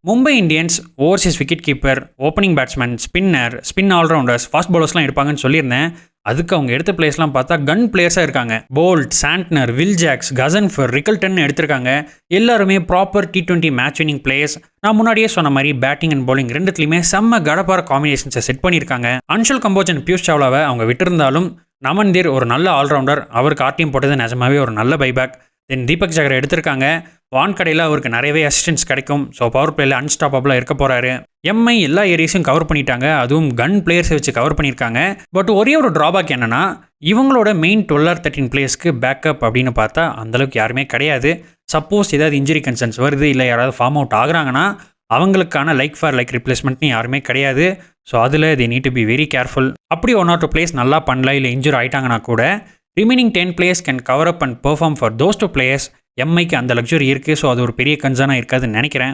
Mumbai Indians overseas wicket keeper, opening batsman, spinner, spin allrounders, fast பவுலர்ஸ்லாம் எடுப்பாங்கன்னு சொல்லியிருந்தேன். அதுக்கு அவங்க எடுத்த பிளேஸ்லாம் பார்த்தா கன் பிளேயர்ஸாக இருக்காங்க. Boult, Santner, Will Jacks, Ghazanfar, Rickelton எடுத்திருக்காங்க. எல்லாருமே proper T20 match winning players. நான் முன்னாடியே சொன்ன மாதிரி பேட்டிங் அண்ட் பவுலிங் ரெண்டுத்துலையுமே செம்ம கடப்பார காம்பினேஷன்ஸை செட் பண்ணியிருக்காங்க. அன்ஷுல் கம்போஜ் அண்ட் பியூஷ் சாவ்லாவை அவங்க விட்டிருந்தாலும் நமன்தீர் ஒரு நல்ல ஆல்ரவுண்டர். அவருக்கு ஆர்டிஎம் போட்டது நிஜமாவே ஒரு நல்ல பைபேக். தென் தீபக் சகரை எடுத்திருக்காங்க. வான்கடையில் அவருக்கு நிறையவே அசிஸ்டன்ஸ் கிடைக்கும். ஸோ பவர் பிளேயில் அன்ஸ்டாப்பபிளாக இருக்க போகிறாரு. எம்ஐ எல்லா ஏரியாஸையும் கவர் பண்ணிட்டாங்க. அதுவும் கன் பிளேயர்ஸை வச்சு கவர் பண்ணியிருக்காங்க. பட் ஒரே ஒரு ட்ராபேக் என்னென்னா இவங்களோட மெயின் 12 or 13 பிளேயர்ஸ்க்கு பேக்கப் அப்படின்னு பார்த்தா அந்தளவுக்கு யாருமே கிடையாது. சப்போஸ் ஏதாவது இன்ஜுரி கன்சர்ன்ஸ் வருது, இல்லை யாராவது ஃபார்ம் அவுட் ஆகுறாங்கன்னா அவங்களுக்கான லைக் ஃபார் லைக் ரிப்ளேஸ்மெண்ட்னு யாருமே கிடையாது. ஸோ அதில் தி need to be very careful. அப்படி 1 or 2 பிளேயர்ஸ் நல்லா பண்ணல, இல்லை இன்ஜுரி ஆகிட்டாங்கன்னா கூட remaining 10 players can cover up and perform for those 2 players. எம்ஐக்கு அந்த லக்ஸுரி இருக்குது. ஸோ அது ஒரு பெரிய கன்சர்னாக இருக்காதுன்னு நினைக்கிறேன்.